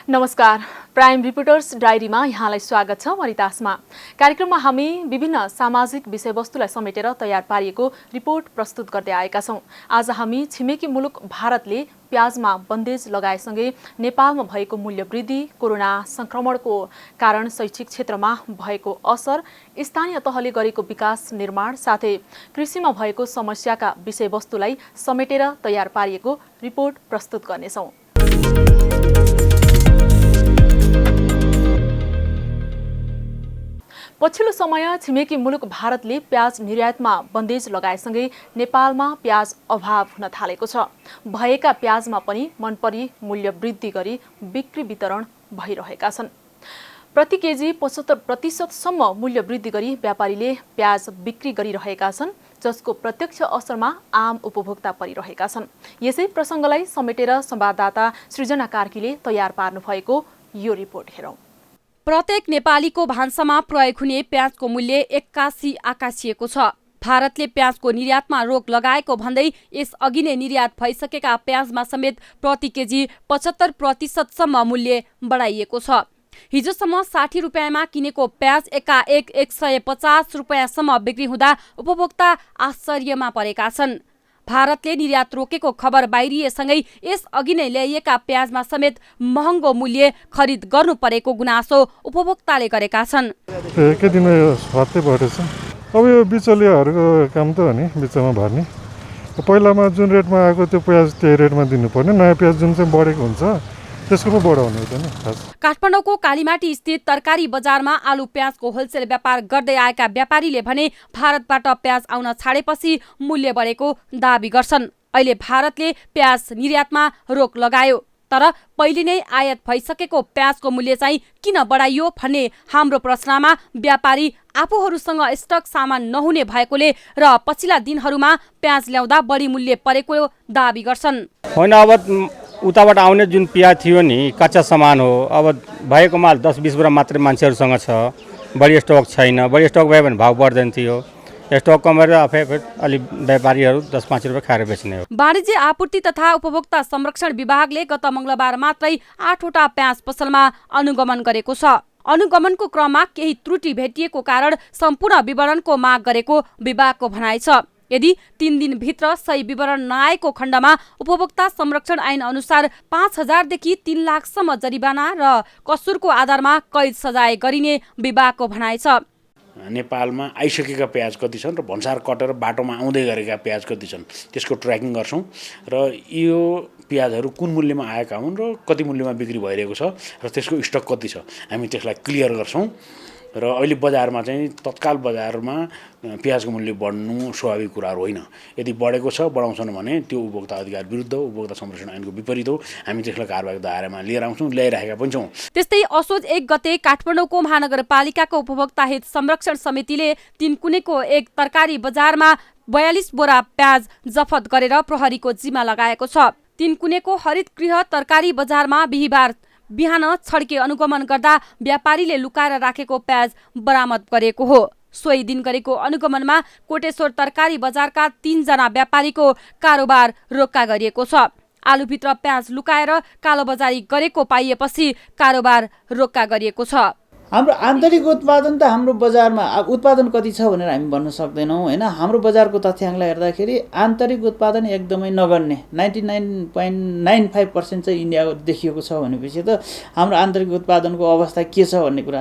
नमस्कार, prime reporters डायरीमा यहाँलाई स्वागत छ। म रितासमा। कार्यक्रममा हामी विभिन्न सामाजिक विषयवस्तुलाई समेटेर तयार पारिएको रिपोर्ट प्रस्तुत गर्दै आएका छौं। आज हामी छिमेकी मुलुक भारतले प्याजमा बन्देज लगाएसँगै नेपालमा भएको मूल्य वृद्धि, कोरोना संक्रमणको कारण शैक्षिक क्षेत्रमा भएको असर, स्थानीय तहले गरेको विकास निर्माण साथै कृषिमा भएको समस्याका विषयवस्तुलाई समेटेर तयार पारिएको रिपोर्ट प्रस्तुत गर्नेछौं। पछिल्लो समय छिमेकी मुलुक भारतले प्याज निर्यातमा बन्देज लगाएसँगै नेपालमा प्याज अभाव हुन थालेको छ। भएका प्याजमा पनि मनपरी मूल्य वृद्धि गरी बिक्री वितरण भइरहेका छन्। प्रति केजी 75% सम्म मूल्य वृद्धि गरी व्यापारीले प्याज बिक्री गरिरहेका छन्, जसको प्रत्यक्ष असरमा आम उपभोक्ता परिरहेका छन्। यसै प्रसङ्गलाई समेटेर संवाददाता सृजना कार्कीले तयार पार्नु भएको यो रिपोर्ट हेरौं। प्रत्येक नेपालीको भान्सामा प्रयोग हुने प्याजको मूल्य एक्कासी आकाशिएको छ। भारतले प्याजको निर्यातमा रोक लगाएको भन्दै यसअघि नै निर्यात भइसकेका प्याजमा समेत प्रति केजी 75% सम्म मूल्य बढाइएको छ। हिजोसम्म 60 रुपियाँमा किनेको प्याज एकाएक 150 रुपियाँसम्म बिक्री हुँदा उपभोक्ता आश्चर्यमा परेका छन्। भारतले निर्यात रोकेको खबर बाहिरिएसँगै यसअघि नै ल्याइएका प्याजमा समेत महँगो मूल्य खरिद गर्नु परेको गुनासो उपभोक्ताले गरेका छन्। एकै दिनमा यो स्वादै बढेछ। अब यो बिचौलियाहरूको काम त हो नि, बिचमा भर्ने। पहिलामा जुन रेटमा आएको त्यो प्याज त्यही रेटमा दिनुपर्ने, नयाँ प्याज जुन चाहिँ बढेको हुन्छ त्यसको पो बढाउने हुँदैन खास। काठमाडौँको कालीमाटी स्थित तरकारी बजारमा आलु प्याजको होलसेल व्यापार गर्दै आएका व्यापारीले भने भारतबाट प्याज आउन छाडेपछि मूल्य बढेको दाबी गर्छन्। अहिले भारतले प्याज निर्यातमा रोक लगायो, तर पहिले नै आयात भइसकेको प्याजको मूल्य चाहिँ किन बढाइयो भन्ने हाम्रो प्रश्नमा व्यापारी आफूहरूसँग स्टक सामान नहुने भएकोले र पछिल्ला दिनहरूमा प्याज ल्याउँदा बढी मूल्य परेको दाबी गर्छन्। होइन, अब उताबाट आउने जुन प्याज थियो नि कच्चा सामान हो। अब भएको माल 10-20 बोरा मात्रै मान्छेहरूसँग छ, बढी स्टक छैन। बढी स्टक भयो भने भाउ बढ्दैन थियो। स्टक कमेर अलि व्यापारीहरू 10-5 रुपियाँ खाएर बेच्ने हो। वाणिज्य आपूर्ति तथा उपभोक्ता संरक्षण विभागले गत मंगलबार मात्रै 8वटा प्याज पसलमा अनुगमन गरेको छ। अनुगमनको क्रममा केही त्रुटि भेटिएको कारण सम्पूर्ण विवरणको माग गरेको विभागको भनाइ छ। यदि 3 दिनभित्र सही विवरण नआएको खण्डमा उपभोक्ता संरक्षण ऐन अनुसार 5,000 देखि 3 लाखसम्म जरिवाना र कसुरको आधारमा कैद सजाय गरिने विभागको भनाइ छ। नेपालमा आइसकेका प्याज कति छन् र भन्सार कटेर बाटोमा आउँदै गरेका प्याज कति छन् त्यसको ट्र्याकिङ गर्छौँ र यो प्याजहरू कुन मूल्यमा आएका हुन् र कति मूल्यमा बिक्री भइरहेको छ र त्यसको स्टक कति छ हामी त्यसलाई क्लियर गर्छौँ। र अहिले बजारमा चाहिँ तत्काल बजारमा प्याजको मूल्य बढ्नु स्वाभाविक कुराहरू होइन। यदि बढेको छ बढाउँछन् भने त्यो उपभोक्ता अधिकार विरुद्ध हो, उपभोक्ता संरक्षण ऐनको विपरीत हो। हामी त्यसलाई कारबाहीको दायरामा लिएर आउँछौँ, ल्याइरहेका पनि छौँ। त्यस्तै असोज 1 गते काठमाडौँको महानगरपालिकाको उपभोक्ता हित संरक्षण समितिले तिनकुनेको एक तरकारी बजारमा 42 बोरा प्याज जफत गरेर प्रहरीको जिम्मा लगाएको छ। तिनकुनेको हरित गृह तरकारी बजारमा बिहीबार बिहान छड्के अनुगमन गर्दा व्यापारीले लुकाएर राखेको प्याज बरामद गरेको हो। सोही दिन गरेको अनुगमनमा कोटेश्वर तरकारी बजारका 3 जना व्यापारीको कारोबार रोक्का गरिएको छ। आलुभित्र प्याज लुकाएर कालोबजारी गरेको पाइएपछि कारोबार रोक्का गरिएको छ। हाम्रो आन्तरिक उत्पादन त हाम्रो बजारमा उत्पादन कति छ भनेर हामी भन्न सक्दैनौँ होइन। हाम्रो बजारको तथ्याङ्कलाई हेर्दाखेरि आन्तरिक उत्पादन एकदमै नगर्ने 99.95% चाहिँ इन्डिया देखिएको छ भनेपछि त हाम्रो आन्तरिक उत्पादनको अवस्था के छ भन्ने कुरा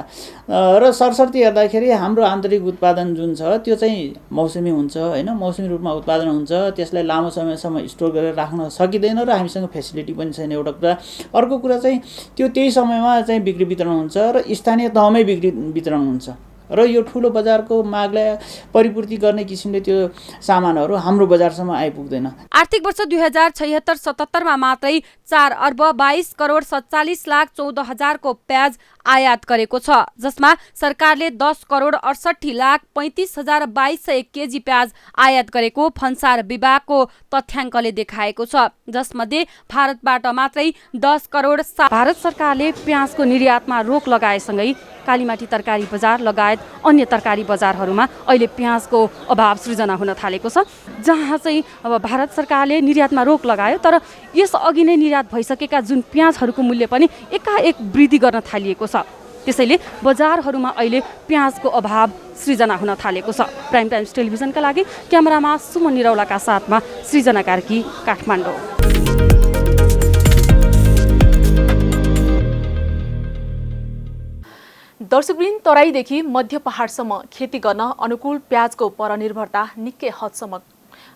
र सरसर्ती हेर्दाखेरि हाम्रो आन्तरिक उत्पादन जुन छ त्यो चाहिँ मौसमी हुन्छ होइन। मौसमी रूपमा उत्पादन हुन्छ, त्यसलाई लामो समयसम्म स्टोर गरेर राख्न सकिँदैन र हामीसँग फेसिलिटी पनि छैन एउटा कुरा। अर्को कुरा चाहिँ त्यो त्यही समयमा चाहिँ बिक्री वितरण हुन्छ र स्थानीय तहमै बिक्री वितरण हुन्छ र यो ठुलो बजारको मागलाई परिपूर्ति गर्ने किसिमले त्यो सामानहरू हाम्रो बजारसम्म आइपुग्दैन। आर्थिक वर्ष 2076-77 मा मात्रै 4 अर्ब 22 करोड 47 लाख 14 हजारको प्याज आयात गरेको छ, जसमा सरकारले 10 करोड 68 लाख 35 हजार 2200 केजी प्याज आयात गरेको भन्सार विभागको तथ्याङ्कले देखाएको छ, जसमध्ये भारतबाट मात्रै 10 करोड। भारत सरकारले प्याजको निर्यातमा रोक लगाएसँगै कालीमाटी तरकारी बजार लगायत अन्य तरकारी बजारहरूमा अहिले प्याजको अभाव सृजना हुन थालेको छ, जहाँ चाहिँ अब भारत सरकारले निर्यातमा रोक लगायो, तर यसअघि नै निर्यात भइसकेका जुन प्याजहरूको मूल्य पनि एकाएक वृद्धि गर्न थालिएको छ। त्यसैले बजारहरूमा अहिले प्याजको अभाव सृजना हुन थालेको छ। प्राइम टाइम्स टेलिभिजनका लागि क्यामेरामा सुमन निरौलाका साथमा सृजना कार्की, काठमाडौँ। दर्शकवृन्द, तराईदेखि मध्य पहाडसम्म खेती गर्न अनुकूल प्याजको परनिर्भरता निकै हदसम्म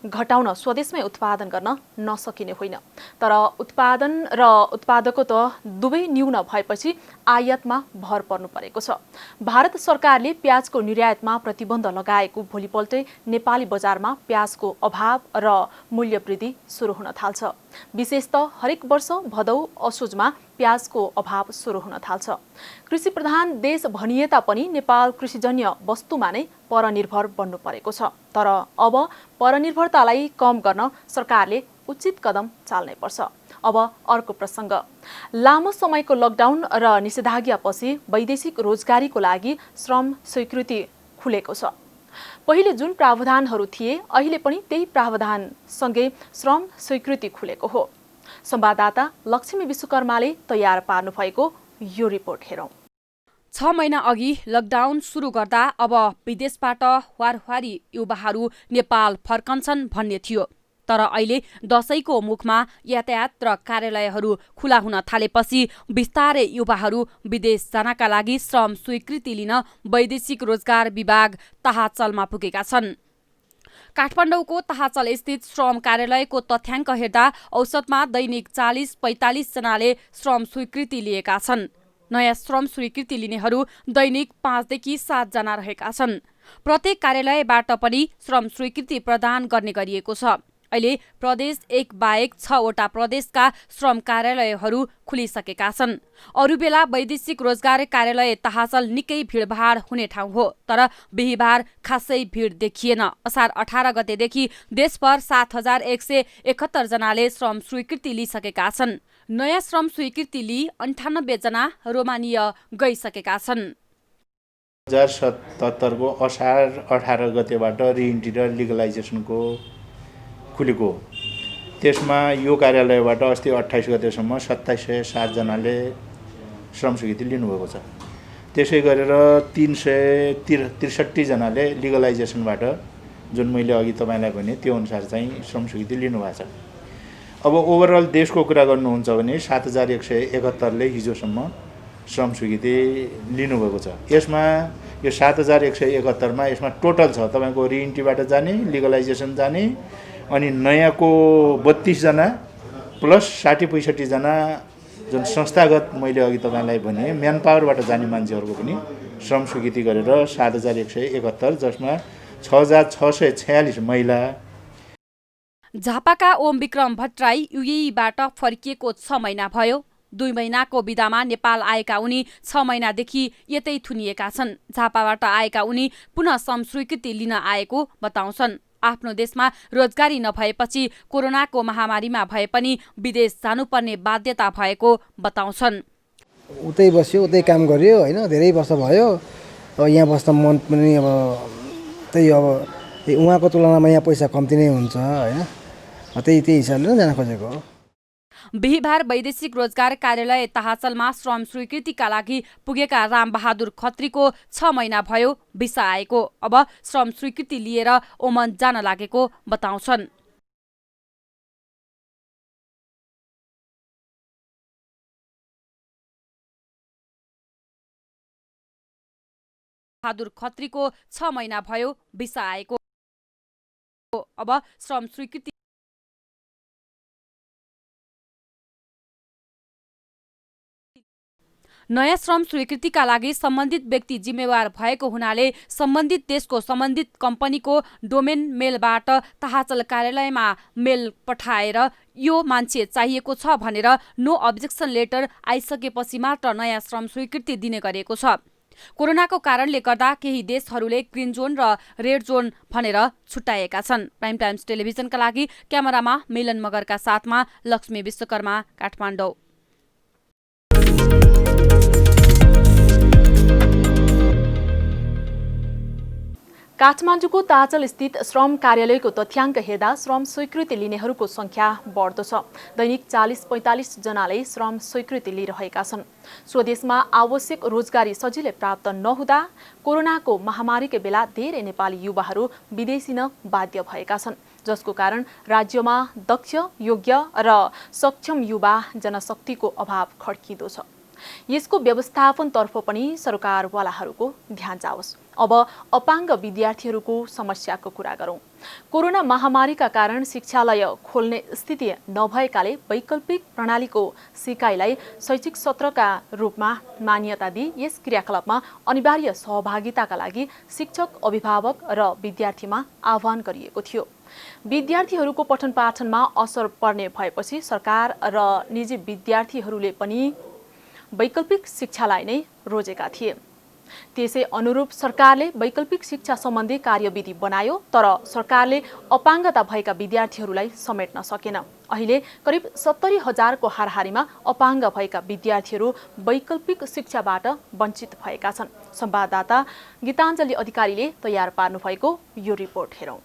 घटाउन स्वदेशमै उत्पादन गर्न नसकिने होइन, तर उत्पादन र उत्पादकत्व दुवै न्यून भएपछि आयातमा भर पर्नु परेको छ। भारत सरकारले प्याजको निर्यातमा प्रतिबन्ध लगाएको भोलिपल्टै नेपाली बजारमा प्याजको अभाव र मूल्य वृद्धि सुरु हुन थाल्छ। विशेषतः हरेक वर्ष भदौ असोजमा प्याजको अभाव सुरु हुन थाल्छ। कृषि प्रधान देश भनिए तापनि नेपाल कृषिजन्य वस्तुमा नै परनिर्भर बन्नु परेको छ। तर अब परनिर्भरतालाई कम गर्न सरकारले उचित कदम चाल्नै पर्छ। अब अर्को प्रसङ्ग, लामो समयको लकडाउन र निषेधाज्ञापछि वैदेशिक रोजगारीको लागि श्रम स्वीकृति खुलेको छ। पहिले जुन प्रावधानहरू थिए अहिले पनि त्यही प्रावधानसँगै श्रम स्वीकृति खुलेको हो। संवाददाता लक्ष्मी विश्वकर्माले तयार पार्नु भएको यो रिपोर्ट हेरौँ। 6 महिना अघि लकडाउन सुरु गर्दा अब विदेशबाट वारवारी युवाहरू नेपाल फर्कन्छन् भन्ने थियो, तर अहिले दशैंको मुखमा यातायात र कार्यालयहरू खुला हुन थालेपछि बिस्तारै युवाहरू विदेश जानका लागि श्रम स्वीकृति लिन वैदेशिक रोजगार विभाग ताहाचलमा पुगेका छन्। काठमाडौँको ताहाचल स्थित श्रम कार्यालयको तथ्याङ्क हेर्दा औसतमा दैनिक 40-45 जनाले श्रम स्वीकृति लिएका छन्। नयाँ श्रम स्वीकृति लिनेहरू दैनिक 5 देखि 7 जना रहेका छन्। प्रत्येक कार्यालयबाट पनि श्रम स्वीकृति प्रदान गर्ने गरिएको छ। अहिले प्रदेश 1 बाहेक 6 वटा प्रदेशका श्रम कार्यालयहरू खुलिसकेका छन्। अरू बेला वैदेशिक रोजगार कार्यालय ताहाचल निकै भिडभाड हुने ठाउँ हो, तर बिहिबार खासै भिड देखिएन। असार 18 गतेदेखि देशभर 7171 जनाले श्रम स्वीकृति लिइसकेका छन्। नयाँ श्रम स्वीकृति लिई 98 जना रोमानिया गइसकेका छन्। 2077 को असार 18 गतेबाट रिइन्ट्री र लिगलाइजेसनको खुलेको। त्यसमा यो कार्यालयबाट अस्ति 28 गतेसम्म 2707 जनाले श्रम स्वीकृति लिनुभएको छ। त्यसै गरेर 363 जनाले लिगलाइजेसनबाट, जुन मैले अघि तपाईँलाई भने त्यो अनुसार चाहिँ श्रम स्वीकृति लिनुभएको छ। अब ओभरअल देशको कुरा गर्नुहुन्छ भने 7171 ले हिजोसम्म श्रम स्वीकृति लिनुभएको छ। यसमा यो 7171 मा यसमा टोटल छ तपाईँको रिइन्ट्रीबाट जाने, लिगलाइजेसन जाने, अनि नयाँको 32 जना प्लस 60-65 जना जुन संस्थागत मैले अघि तपाईँलाई भने म्यान पावरबाट जाने मान्छेहरूको पनि श्रम स्वीकृति गरेर 7171, जसमा 6646 महिला। झापाका ओम विक्रम भट्टराई युएईबाट फर्किएको 6 महिना भयो। 2 महिनाको बिदामा नेपाल आएका उनी 6 महिनादेखि यतै थुनिएका छन्। झापाबाट आएका उनी पुनः श्रम स्वीकृति लिन आएको बताउँछन्। आफ्नो देशमा रोजगारी नभएपछि कोरोनाको महामारीमा भए पनि विदेश जानुपर्ने बाध्यता भएको बताउँछन्। उतै बस्यो, उतै काम गर्यो हैन, धेरै वर्ष भयो। अब यहाँ बस्न मन पनि अब त्यही अब उहाँको तुलनामा यहाँ पैसा कम्ती नै हुन्छ हैन, त्यही हिसाबले नै जान खोजेको हो। बिहिबार वैदेशिक रोजगार कार्यालय ताहाचलमा श्रम स्वीकृतिका लागि पुगेका रामबहादुर खत्रीको 6 महिना भयो भिसा आएको। अब श्रम स्वीकृति लिएर ओमान जान लागेको बताउँछन्। बहादुर खत्रीको 6 महिना भयो भिसा आएको। अब श्रम स्वीकृति नयाँ श्रम स्वीकृतिका लागि सम्बन्धित व्यक्ति जिम्मेवार भएको हुनाले सम्बन्धित देशको सम्बन्धित कम्पनीको डोमेन मेलबाट ताहाचल कार्यालयमा मेल पठाएर यो मान्छे चाहिएको छ भनेर नो अब्जेक्सन लेटर आइसकेपछि मात्र नयाँ श्रम स्वीकृति दिने गरेको छ। कोरोनाको कारणले गर्दा केही देशहरूले ग्रीन जोन र रेड जोन भनेर छुट्याएका छन्। प्राइम टाइम्स टेलिभिजनका लागि क्यामेरामा मिलन मगरका साथमा लक्ष्मी विश्वकर्मा, काठमाडौँ। काठमाडौँको ताचल स्थित श्रम कार्यालयको तथ्याङ्क हेर्दा श्रम स्वीकृति लिनेहरूको संख्या बढ्दो छ। दैनिक 40-45 जनाले श्रम स्वीकृति लिइरहेका छन्। स्वदेशमा आवश्यक रोजगारी सजिलै प्राप्त नहुँदा कोरोनाको महामारीकै बेला धेरै नेपाली युवाहरू विदेशिन बाध्य भएका छन्, जसको कारण राज्यमा दक्ष, योग्य र सक्षम युवा जनशक्तिको अभाव खड्किँदो छ। यसको व्यवस्थापनतर्फ पनि सरकारवालाहरूको ध्यान जाओस्। अब अपाङ्ग विद्यार्थीहरूको समस्याको कुरा गरौँ। कोरोना महामारीका कारण शिक्षालय खोल्ने स्थिति नभएकाले वैकल्पिक प्रणालीको सिकाइलाई शैक्षिक सत्रका रूपमा मान्यता दिई यस क्रियाकलापमा अनिवार्य सहभागिताका लागि शिक्षक, अभिभावक र विद्यार्थीमा आह्वान गरिएको थियो। विद्यार्थीहरूको पठन पाठनमा असर पर्ने भएपछि सरकार र निजी विद्यार्थीहरूले पनि वैकल्पिक शिक्षालाई नै रोजेका थिए। त्यसै अनुरूप सरकारले वैकल्पिक शिक्षा सम्बन्धी कार्यविधि बनायो, तर सरकारले अपाङ्गता भएका विद्यार्थीहरूलाई समेट्न सकेन। अहिले करिब 70,000को हाराहारीमा अपाङ्ग भएका विद्यार्थीहरू वैकल्पिक शिक्षाबाट वञ्चित भएका छन्। संवाददाता गीताञ्जली अधिकारीले तयार पार्नुभएको यो रिपोर्ट हेरौँ।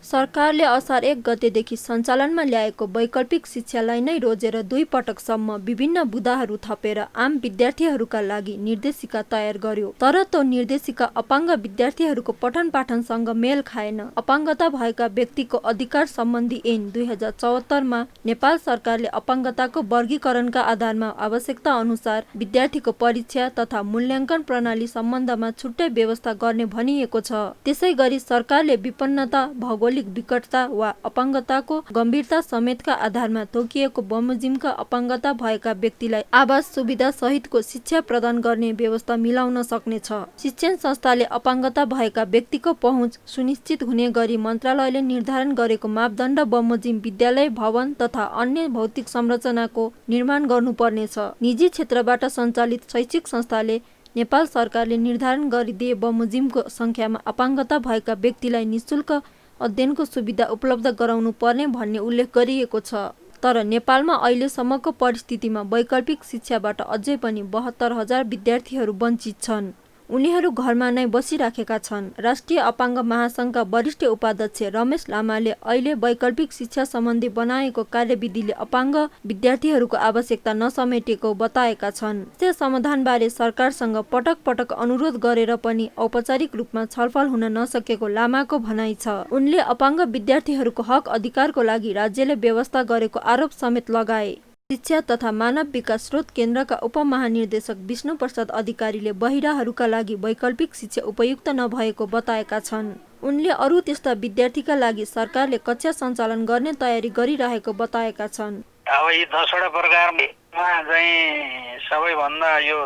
सरकारले असार 1 गतेदेखि सञ्चालनमा ल्याएको वैकल्पिक शिक्षालाई नै रोजेर 2 पटकसम्म विभिन्न बुँदाहरू थपेर आम विद्यार्थीहरूका लागि निर्देशिका तयार गर्यो। तर त्यो निर्देशिका अपाङ्ग विद्यार्थीहरूको पठन पाठनसँग मेल खाएन। अपाङ्गता भएका व्यक्तिको अधिकार सम्बन्धी ऐन 2074मा नेपाल सरकारले अपाङ्गताको वर्गीकरणका आधारमा आवश्यकता अनुसार विद्यार्थीको परीक्षा तथा मूल्याङ्कन प्रणाली सम्बन्धमा छुट्टै व्यवस्था गर्ने भनिएको छ। त्यसै गरी सरकारले विपन्नता, भौगोलिक विकटता वा अपाङ्गताको गम्भीरता समेतका आधारमा तोकिएको बमोजिमका अपाङ्गता भएका व्यक्तिलाई आवास सुविधा सहितको शिक्षा प्रदान गर्ने व्यवस्था मिलाउन सक्नेछ। शिक्षण संस्थाले अपाङ्गता भएका व्यक्तिको पहुँच सुनिश्चित हुने गरी मन्त्रालयले निर्धारण गरेको मापदण्ड बमोजिम विद्यालय भवन तथा अन्य भौतिक संरचनाको निर्माण गर्नुपर्नेछ। निजी क्षेत्रबाट सञ्चालित शैक्षिक संस्थाले नेपाल सरकारले निर्धारण गरिदिए बमोजिमको संख्यामा अपाङ्गता भएका व्यक्तिलाई निशुल्क अध्ययनको सुविधा उपलब्ध गराउनु पर्ने भन्ने उल्लेख गरिएको छ। तर नेपालमा अहिलेसम्मको परिस्थितिमा वैकल्पिक शिक्षाबाट अझै पनि 72,000 विद्यार्थीहरू वञ्चित छन्। उनीहरू घरमा नै बसिराखेका छन्। राष्ट्रिय अपाङ्ग महासङ्घका वरिष्ठ उपाध्यक्ष रमेश लामाले अहिले वैकल्पिक शिक्षा सम्बन्धी बनाएको कार्यविधिले अपाङ्ग विद्यार्थीहरूको आवश्यकता नसमेटेको बताएका छन्। त्यस समाधानबारे सरकारसँग पटक पटक अनुरोध गरेर पनि औपचारिक रूपमा छलफल हुन नसकेको लामाको भनाइ छ। उनले अपाङ्ग विद्यार्थीहरूको हक अधिकारको लागि राज्यले व्यवस्था गरेको आरोप समेत लगाए। शिक्षा तथा मानव विकास स्रोत केन्द्रका उपमहानिर्देशक विष्णु प्रसाद अधिकारीले बहिराहरूका लागि वैकल्पिक शिक्षा उपयुक्त नभएको बताएका छन्। उनले अरू त्यस्ता विद्यार्थीका लागि सरकारले कक्षा सञ्चालन गर्ने तयारी गरिरहेको बताएका छन्। अब यी 10वटा प्रकारमा चाहिँ सबैभन्दा यो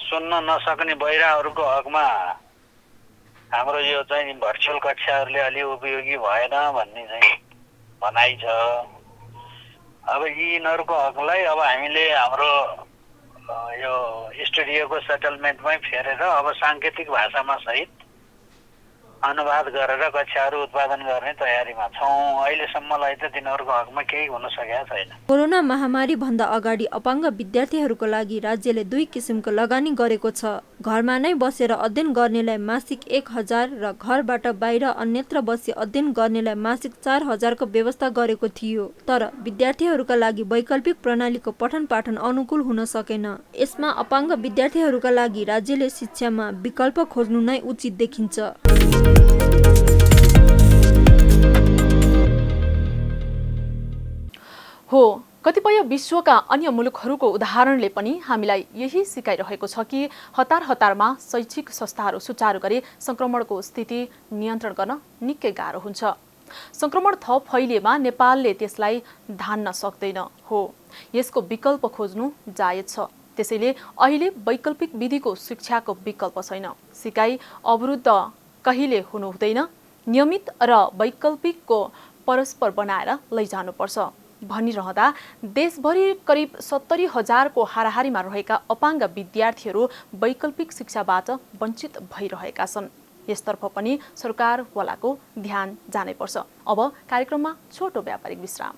सुन्न नसक्ने बहिराहरूको हकमा हाम्रो यो चाहिँ भर्चुअल कक्षाहरूले अलि उपयोगी भएन भन्ने चाहिँ भनाइ छ। अब यिनीहरूको हकलाई अब हामीले हाम्रो यो स्टुडियोको सेटलमेन्टमै फेरेर अब साङ्केतिक भाषामा सहित अनुवाद गरेर कक्षाहरू उत्पादन गर्ने तयारीमा छौँ। अहिलेसम्मलाई त तिनीहरूको हकमा केही हुन सकेको छैन। कोरोना महामारी भन्दा अगाडि अपाङ्ग विद्यार्थीहरूको लागि राज्यले 2 किसिमको लगानी गरेको छ। घरमा नै बसेर अध्ययन गर्नेलाई मासिक 1,000 र घरबाट बाहिर अन्यत्र बसी अध्ययन गर्नेलाई मासिक 4,000 को व्यवस्था गरेको थियो। तर विद्यार्थीहरूका लागि वैकल्पिक प्रणालीको पठन पाठन अनुकूल हुन सकेन। यसमा अपाङ्ग विद्यार्थीहरूका लागि राज्यले शिक्षामा विकल्प खोज्नु नै उचित देखिन्छ। हो, कतिपय विश्वका अन्य मुलुकहरूको उदाहरणले पनि हामीलाई यही सिकाइरहेको छ कि हतारमा शैक्षिक संस्थाहरू सुचारू गरी संक्रमणको स्थिति नियन्त्रण गर्न निकै गाह्रो हुन्छ। संक्रमण थप फैलिएमा नेपालले त्यसलाई धान्न सक्दैन। हो, यसको विकल्प खोज्नु जायज छ। त्यसैले अहिले वैकल्पिक विधिको शिक्षाको विकल्प छैन। सिकाइ अवरुद्ध कहिले हुनु हुँदैन। नियमित र वैकल्पिकको परस्पर बनाएर लैजानुपर्छ भनिरहँदा देशभरि करिब 70,000को हाराहारीमा रहेका अपाङ्ग विद्यार्थीहरू वैकल्पिक शिक्षाबाट वञ्चित भइरहेका छन्। यसतर्फ पनि सरकारवालाको ध्यान जानैपर्छ। अब कार्यक्रममा छोटो व्यापारिक विश्राम।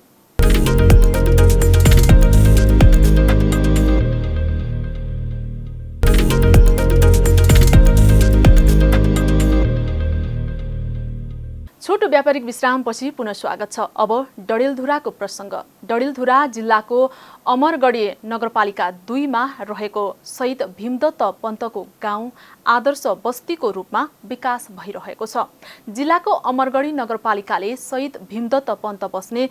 व्यापारिक विश्रामपछि पुनः स्वागत छ। अब डडेलधुराको प्रसङ्ग। डडेलधुरा जिल्लाको अमरगढी नगरपालिका 2 मा रहेको शहीद भीमदत्त पन्तको गाउँ आदर्श बस्तीको रूपमा विकास भइरहेको छ। जिल्लाको अमरगढी नगरपालिकाले शहीद भीमदत्त पन्त बस्ने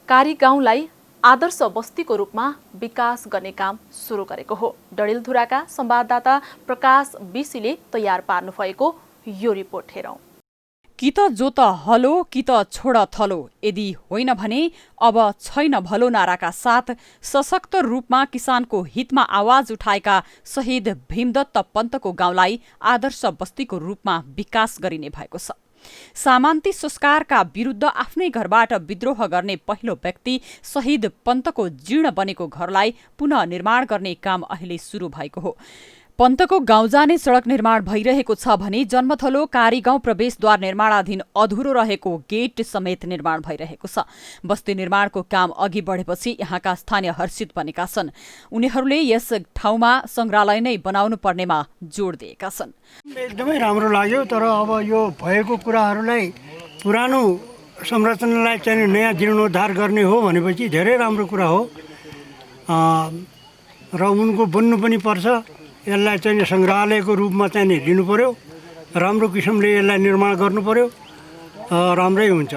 कारी गाउँलाई आदर्श बस्तीको रूपमा विकास गर्ने काम सुरु गरेको हो। डडेलधुराका संवाददाता प्रकाश बिसीले तयार पार्नु भएको यो रिपोर्ट हेरौं। कि त जोत हलो कि त छोड थलो, यदि होइन भने अब छैन भलो नाराका साथ सशक्त रूपमा किसानको हितमा आवाज उठाएका शहीद भीमदत्त पन्तको गाउँलाई आदर्श बस्तीको रूपमा विकास गरिने भएको छ। सामान्ती संस्कारका विरुद्ध आफ्नै घरबाट विद्रोह गर्ने पहिलो व्यक्ति शहीद पन्तको जीर्ण बनेको घरलाई पुनः निर्माण गर्ने काम अहिले सुरु भएको हो। पन्तको गाउँ जाने सडक निर्माण भइरहेको छ भने जन्मथलो कारी गाउँ प्रवेशद्वार निर्माणाधीन अधुरो रहेको गेट समेत निर्माण भइरहेको छ। बस्ती निर्माणको काम अघि बढेपछि यहाँका स्थानीय हर्षित बनेका छन्। उनीहरूले यस ठाउँमा संग्रहालय नै बनाउनु पर्नेमा जोड दिएका छन्। एकदमै राम्रो लाग्यो, तर अब यो भएको कुराहरूलाई पुरानो संरचनालाई चाहिँ नयाँ जीर्णोद्धार गर्ने हो भनेपछि धेरै राम्रो कुरा हो र उनको बन्नु पनि पर्छ। यसलाई चाहिँ सङ्ग्रहालयको रूपमा चाहिँ लिनु पर्यो, राम्रो किसिमले यसलाई निर्माण गर्नु पर्यो, राम्रै हुन्छ।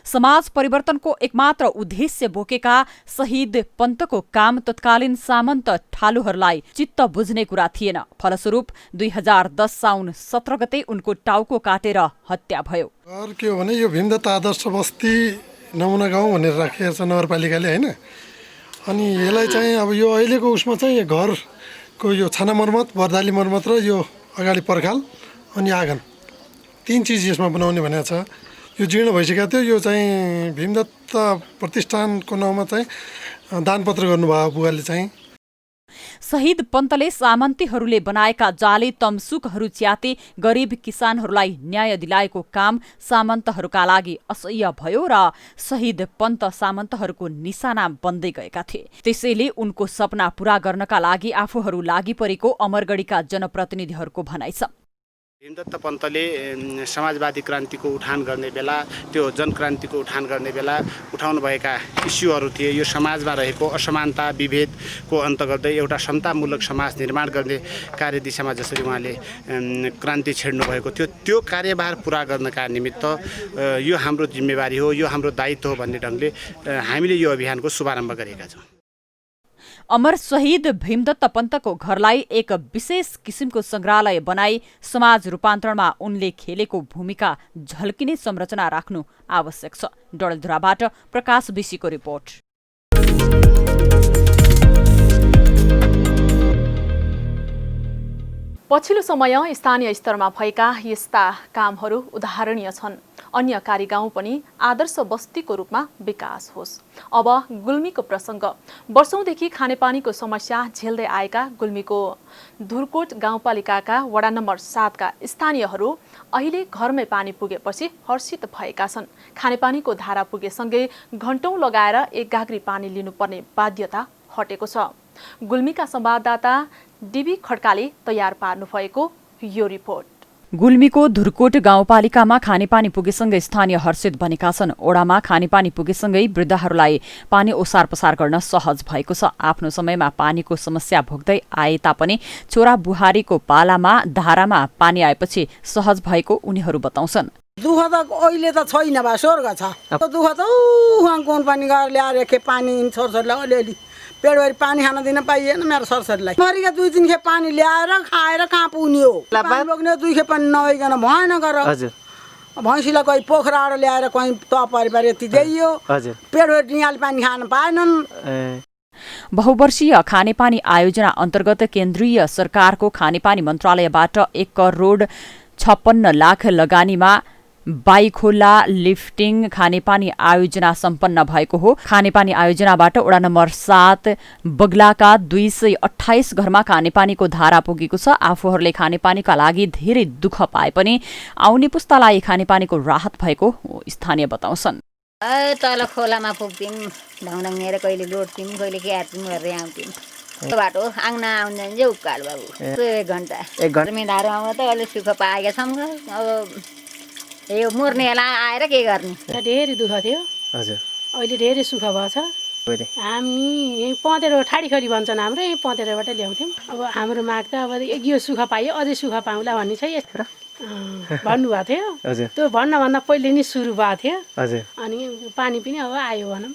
समाज परिवर्तनको एकमात्र उद्देश्य बोकेका शहीद पन्तको काम तत्कालीन सामन्त ठालुहरूलाई चित्त बुझ्ने कुरा थिएन। फलस्वरूप 2010 साउन 17 गते उनको टाउको काटेर हत्या भयो। के हो भने यो भीमदत्त आदर्श बस्ती नमुना गाउँ भनेर राखेको छ नगरपालिकाले, होइन? अनि यसलाई चाहिँ अब यो अहिलेको उसमा चाहिँ घरको यो छाना मर्मत, बर्दाली मर्मत र यो अगाडि पर्खाल अनि आँगन 3 चिज यसमा बनाउने भनेको छ। यो जीर्ण भइसकेको थियो। यो चाहिँ भीमदत्त प्रतिष्ठानको नाउँमा चाहिँ दानपत्र गर्नुभयो बुवाले चाहिँ। शहीद पन्तले सामन्तीहरूले बनाएका जाले तमसुकहरू च्याते गरिब किसानहरूलाई न्याय दिलाएको काम सामन्तहरूका लागि असह्य भयो र शहीद पन्त सामन्तहरूको निशाना बन्दै गएका थिए। त्यसैले उनको सपना पूरा गर्नका लागि आफूहरू लागि परेको अमरगढीका जनप्रतिनिधिहरूको भनाइ छ। भीमदत्त पन्तले समाजवादी क्रान्तिको उठान गर्ने बेला, त्यो जनक्रान्तिको उठान गर्ने बेला उठाउनुभएका इस्युहरू थिए। यो समाजमा रहेको असमानता विभेदको अन्त गर्दै एउटा समतामूलक समाज निर्माण गर्ने कार्यदिशामा जसरी उहाँले क्रान्ति छेड्नु भएको थियो, त्यो कार्यभार पुरा गर्नका निमित्त यो हाम्रो जिम्मेवारी हो, यो हाम्रो दायित्व हो भन्ने ढङ्गले हामीले यो अभियानको शुभारम्भ गरेका छौँ। अमर शहीद भीमदत्त पन्तको घरलाई एक विशेष किसिमको संग्रहालय बनाई समाज रूपान्तरणमा उनले खेलेको भूमिका झल्किने संरचना राख्नु आवश्यक छ। डडेलधुराबाट प्रकाश बिसीको रिपोर्ट। पछिल्लो समय स्थानीय स्तरमा भएका यस्ता कामहरू उदाहरणीय छन्। अन्य कारी गाउँ पनि आदर्श बस्तीको रूपमा विकास होस्। अब गुल्मीको प्रसङ्ग। वर्षौंदेखि खानेपानीको समस्या झेल्दै आएका गुल्मीको धुरकोट गाउँपालिकाका वडा नम्बर 7 का स्थानीयहरू अहिले घरमै पानी पुगेपछि हर्षित भएका छन्। खानेपानीको धारा पुगेसँगै घण्टौं लगाएर एक गाग्री पानी लिनुपर्ने बाध्यता हटेको छ। गुल्मीका संवाददाता डीबी खड्काले तयार पार्नु भएको यो रिपोर्ट। गुल्मीको धुरकोट गाउँपालिकामा खानेपानी पुगेसँगै स्थानीय हर्षित बनेका छन्। ओडामा खानेपानी पुगेसँगै वृद्धहरूलाई पानी ओसार पसार गर्न सहज भएको छ। आफ्नो समयमा पानीको समस्या भोग्दै आए तापनि छोरा बुहारीको पालामा धारामा पानी आएपछि सहज भएको उनीहरू बताउँछन्। दुःख त अहिले त छैन बा, स्वर्ग छ। दुःख त उहाँ कोन पानी गरेर ल्याएर के पानी छोरछोरीलाई अलिअलि पेटभरि पानी खान दिन पाइएन मेरो छोरछोरीलाई। मरिका 2-3 खेप पानी ल्याएर खाएर कहाँ पुग्ने हो? पानी बोक्ने 2 खेप पनि नभइकन भएन गर। भैँसीलाई कोही पोखराबाट ल्याएर कोही तपरिपार यति दिइयो। पेटभरि निहाल पानी खान पाएनन्। बहुवर्षीय खानेपानी आयोजना अन्तर्गत केन्द्रीय सरकारको खानेपानी मन्त्रालयबाट 1 करोड 56 लाख लगानीमा बाइखोला लिफ्टिङ खानेपानी आयोजना सम्पन्न भएको हो। खानेपानी आयोजनाबाट वडा नम्बर 7 बगलाका 228 घरमा खानेपानीको धारा पुगेको छ। आफूहरूले खानेपानीका लागि धेरै दुःख पाए पनि आउने पुस्तालाई खानेपानीको राहत भएको स्थानीय बताउँछन्। तल खोलामा पुग्थ्यौँ, ढङढङेर कहिले लोड्थ्यौँ, कहिले क्यार्थ्यौँ गरेर आउँथ्यौँ। त्यो बाटो आङ्ना आउँदैन जे उकालो बाबु 1 घन्टा धारो आउँदा त अलि सुख पाएका छौँ। अब यो मर्नेलाई आएर के गर्ने धेरै दुःख थियो हजुर अहिले धेरै सुख भएको छ हामी यहीँ पँधेरो ठाडीखरी भन्छन् हाम्रो यहीँ पँधेरोबाट ल्याउँथ्यौँ अब हाम्रो माग त अब यो सुख पायो अझै सुख पाउँला भन्ने छ भन्नुभएको थियो त्यो भन्नभन्दा पहिले नै सुरु भएको थियो अनि पानी पनि अब आयो भनौँ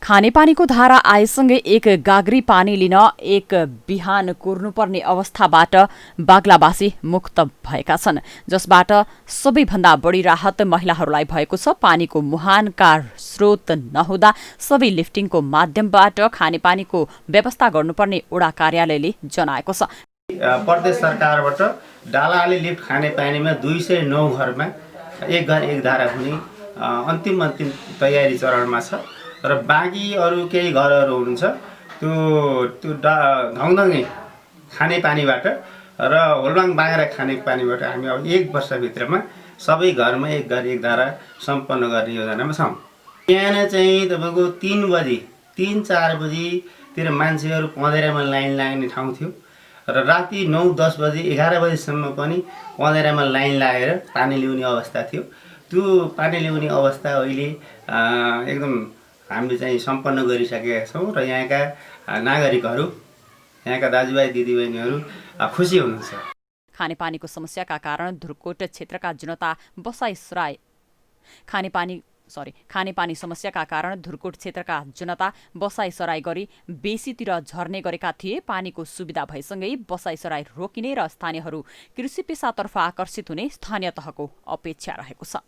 खानेपानीको धारा आएसँगै एक गाग्री पानी लिन एक बिहान कुर्नुपर्ने अवस्थाबाट बाग्लाबासी मुक्त भएका छन् जसबाट सबैभन्दा बढी राहत महिलाहरूलाई भएको छ। पानीको मुहानका स्रोत नहुँदा सबै लिफ्टिङको माध्यमबाट खानेपानीको व्यवस्था गर्नुपर्ने ओडा कार्यालयले जनाएको छ। प्रदेश सरकारबाट डालाले लिफ्ट खानेपानीमा 209 घरमा एक घर एक धारा हुने अन्तिम तयारी चरणमा छ र बाँकी अरू केही घरहरू हुनुहुन्छ त्यो ढङढङे खानेपानीबाट र होलबाङ बाँगेर खानेपानीबाट हामी अब 1 वर्षभित्रमा सबै घरमा एक घर एक धारा सम्पन्न गर्ने योजनामा छौँ। बिहान चाहिँ तपाईँको 3 बजी 3-4 बजीतिर मान्छेहरू पँधेरामा लाइन लाग्ने ठाउँ थियो र राति 9-10 बजी 11 बजीसम्म पनि पँधेरामा लाइन लागेर पानी ल्याउने अवस्था थियो। त्यो पानी ल्याउने अवस्था अहिले एकदम हामीले चाहिँ सम्पन्न गरिसकेका छौँ र यहाँका नागरिकहरू यहाँका दाजुभाइ दिदीबहिनीहरू खुसी हुनुहुन्छ। खानेपानीको समस्याका कारण धुर्कोट क्षेत्रका जनता खानेपानी समस्याका कारण धुर्कोट क्षेत्रका जनता बसाइसराई गरी बेसीतिर झर्ने गरेका थिए। पानीको सुविधा भएसँगै बसाइसराई रोकिने र स्थानीयहरू कृषि पेसातर्फ आकर्षित हुने स्थानीय तहको अपेक्षा रहेको छ।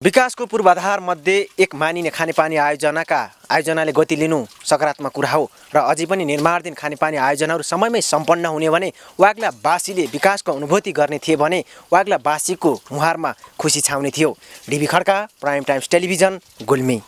विकासको पूर्वाधार मध्ये एक मानिने खानेपानी आयोजनाले गति लिनु सकारात्मक कुरा हो र अझै पनि निर्माणाधीन खानेपानी आयोजनाहरू समयमै सम्पन्न हुने भने वाग्लाबासीले विकासको अनुभूति गर्ने थिए भने वाग्लाबासीको मुहारमा खुसी छाउने थियो। DB Khadka, prime times television, Gulmi.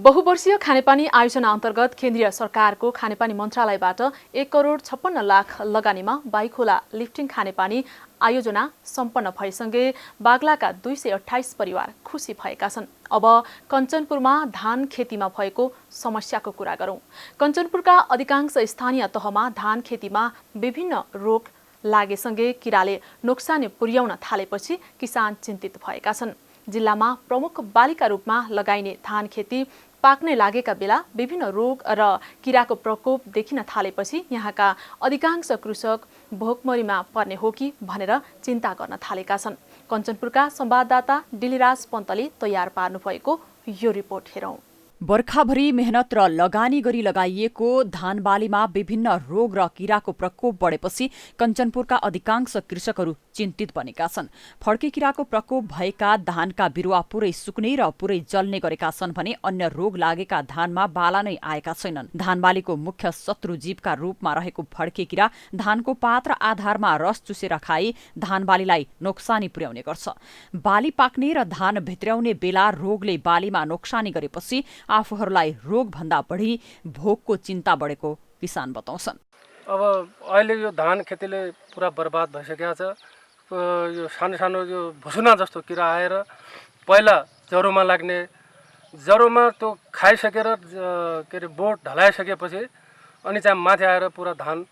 बहुवर्षीय खानेपानी आयोजना अन्तर्गत केन्द्रीय सरकारको खानेपानी मन्त्रालयबाट 1 करोड 56 लाख लगानीमा बाइखोला लिफ्टिङ खानेपानी आयोजना सम्पन्न भएसँगै बाग्लाका 228 परिवार खुसी भएका छन्। अब कञ्चनपुरमा धान खेतीमा भएको समस्याको कुरा गरौँ। कञ्चनपुरका अधिकांश स्थानीय तहमा धान खेतीमा विभिन्न रोग लागेसँगै किराले नोक्सानी पुर्याउन थालेपछि किसान चिन्तित भएका छन्। जिल्लामा प्रमुख बालीका रूपमा लगाइने धान खेती पाक्ने लागेका बेला विभिन्न रोग र किराको प्रकोप देखिन थालेपछि यहाँका अधिकांश कृषक भोकमरीमा पर्ने हो कि भनेर चिन्ता गर्न थालेका छन्। कञ्चनपुरका संवाददाता डिलिराज पन्तले तयार पार्नु भएको यो रिपोर्ट हेरौँ। बर्खाभरि मेहनत र लगानी गरी लगाइएको धानबालीमा विभिन्न रोग र किराको प्रकोप बढेपछि कञ्चनपुरका अधिकांश कृषकहरू चिन्तित बनेका छन्। फड्के किराको प्रकोप भएका धानका बिरुवा पुरै सुक्ने र पुरै जल्ने गरेका छन् भने अन्य रोग लागेका धानमा बाला नै आएका छैनन्। धानबालीको मुख्य शत्रु जीवका रूपमा रहेको फड्के किरा धानको पात र आधारमा रस चुसेर खाई धानबालीलाई नोक्सानी पुर्याउने गर्छ। बाली पाक्ने र धान भित्र्याउने बेला रोगले बालीमा नोक्सानी गरेपछि आफूहरूलाई रोगभन्दा बढी भोकको चिन्ता बढेको किसान बताउँछन्। अब अहिले यो धान खेतीले पुरा बर्बाद भइसकेको छ। यो सानो सानो यो भुसुना जस्तो किरा आएर पहिला जरोमा लाग्ने, जरोमा त्यो खाइसकेर के अरे बोट ढलाइसकेपछि अनि चाहिँ माथि आएर पुरा धान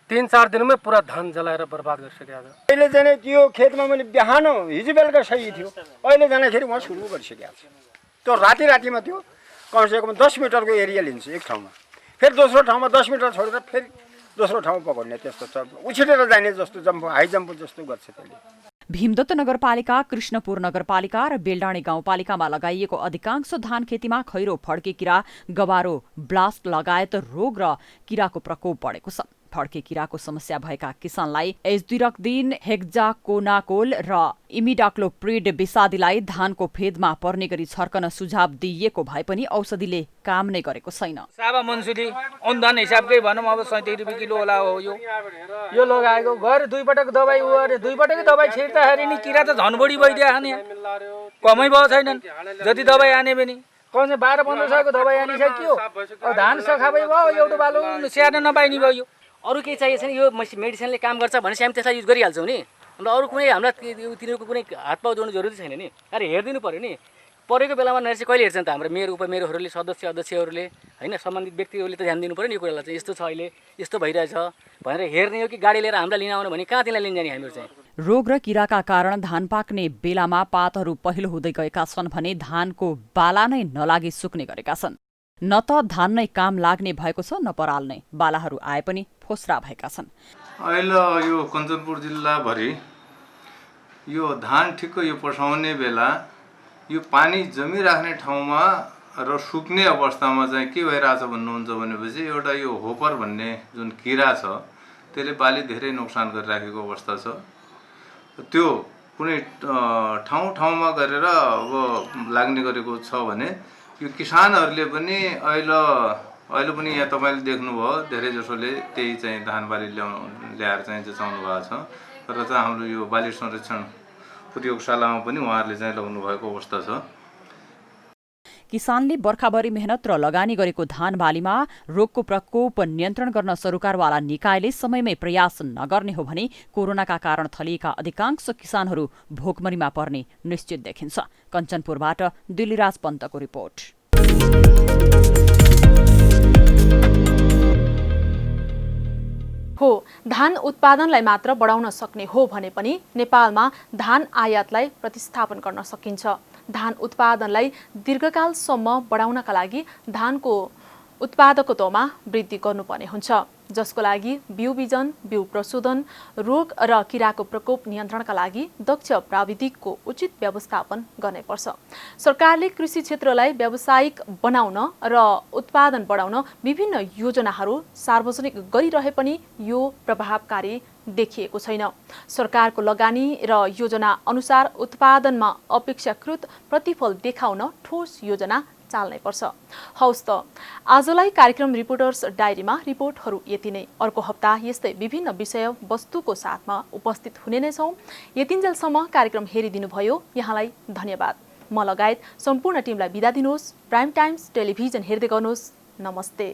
3-4 दिनमै पुरा धान जलाएर बर्बाद गरिसकेको छ। अहिले जाने त्यो खेतमा मैले बिहान हिजो बेलुका सही थियो, अहिले जाँदाखेरि म सुरु गरिसकेको छु। त्यो रातिमा थियो कमसेकम 10 मिटरको एरिया लिन्छ एक ठाउँमा, फेरि दोस्रो ठाउँमा 10 मिटर छोडेर फेरि दोस्रो ठाउँमा पकाउने, त्यस्तो छ। उछिटेर जाने जस्तो जम्प हाई जम्प जस्तो गर्छ त्यसले। भीमदत्त नगरपालिका, कृष्णपुर नगरपालिका र बेलडाँडी गाउँपालिकामा लगाइएको अधिकांश धान खेतीमा खैरो, फड्के किरा, गबारो, ब्लास्ट लगायत रोग र किराको प्रकोप बढेको छ। फड्के किराको समस्या भएका किसानलाई एजडिरक्दिन, हेक्जाकोनाकोल र इमिडाक्लोप्रिड विषादीलाई धानको फेदमा पर्ने गरी छर्कन सुझाव दिइएको भए पनि औषधिले काम नै गरेको छैन। साबा मन्सुली अनुदान हिसाबकै भनौँ अब 37 रुपियाँ किलो होला हो। यो लगाएको गएर 2 पटक दबाई गरे, 2 पटकै दबाई छिर्दाखेरि नि किरा त झन् बढी भइदियो नि, कमै भयो छैनन्। जति दबाई आने पनि कम 12-1500 को दबाई आनिसक्यो। धान सखाबै भयो, एउटा बालो स्याहार्न नपाइने भयो। अरू केही चाहिएको छैन, यो मेडिसिनले काम गर्छ भनेपछि हामी त्यसलाई युज गरिहाल्छौँ नि। अन्त अरू कुनै हामीलाई तिनीहरूको कुनै हात पाउ जोड्नु जरुरी छैन नि। अरे हेरिदिनु पर्यो नि, परेको बेलामा नहेर्छ कहिले हेर्छन् त हाम्रो मेयर उपमेयरहरूले अध्यक्षहरूले होइन सम्बन्धित व्यक्तिहरूले त ध्यान दिनु पऱ्यो नि यो कुरालाई चाहिँ यस्तो छ अहिले यस्तो भइरहेछ भनेर हेर्ने हो कि गाडी लिएर हामीलाई लिन आउनु भने कहाँ तिनीलाई लिन जाने हामीहरू चाहिँ। रोग र किराका कारण धान पाक्ने बेलामा पातहरू पहिलो हुँदै गएका छन् भने धानको बाला नै नलागी सुक्ने गरेका छन्। न त धान नै काम लाग्ने भएको छ न पराल नै। बालाहरू आए पनि फोस्रा भएका छन्। अहिले यो कञ्चनपुर जिल्लाभरि यो धान ठिक्क यो पसाउने बेला यो पानी जमिराख्ने ठाउँमा र सुक्ने अवस्थामा चाहिँ के भइरहेछ भन्नुहुन्छ भनेपछि एउटा यो होपर भन्ने जुन किरा छ त्यसले बाली धेरै नोक्सान गरिराखेको अवस्था छ। त्यो कुनै ठाउँमा गरेर अब लाग्ने गरेको छ भने यो किसानहरूले पनि अहिले पनि यहाँ तपाईँले देख्नुभयो धेरै जसोले त्यही चाहिँ धान बाली ल्याएर चाहिँ जचाउनु भएको छ र चाहिँ हाम्रो यो बाली संरक्षण प्रयोगशालामा पनि उहाँहरूले चाहिँ लगाउनु भएको अवस्था छ। किसानले बर्खाभरि मेहनत र लगानी गरेको धान बालीमा रोगको प्रकोप नियन्त्रण गर्न सरकारवाला निकायले समयमै प्रयास नगर्ने हो भने कोरोनाका कारण थलिएका अधिकांश किसानहरू भोकमरीमा पर्ने निश्चित देखिन्छ। कञ्चनपुरबाट दिल्लीराज पन्तको रिपोर्ट। हो, धान उत्पादनलाई मात्र बढाउन सक्ने हो भने पनि नेपालमा धान आयातलाई प्रतिस्थापन गर्न सकिन्छ। धान उत्पादनलाई दीर्घकालसम्म बढाउनका लागि धानको उत्पादकत्वमा वृद्धि गर्नुपर्ने हुन्छ, जसको लागि बिउ बिजन, बिउ प्रशोधन, रोग र किराको प्रकोप नियन्त्रणका लागि दक्ष प्राविधिकको उचित व्यवस्थापन गर्नुपर्छ। सरकारले कृषि क्षेत्रलाई व्यावसायिक बनाउन र उत्पादन बढाउन विभिन्न योजनाहरू सार्वजनिक गरिरहे पनि यो प्रभावकारी देखिएको छैन। सरकारको लगानी र योजना अनुसार उत्पादनमा अपेक्षाकृत प्रतिफल देखाउन ठोस योजना चाल्नै पर्छ। हौस् त, आजलाई कार्यक्रम रिपोर्टर्स डायरीमा रिपोर्टहरू यति नै। अर्को हप्ता यस्तै विभिन्न विषय वस्तुको साथमा उपस्थित हुने नै छौँ। यतिन्जेलसम्म कार्यक्रम हेरिदिनुभयो यहाँलाई धन्यवाद। म लगायत सम्पूर्ण टिमलाई बिदा दिनुहोस्। प्राइम टाइम्स टेलिभिजन हेर्दै गर्नुहोस्। नमस्ते।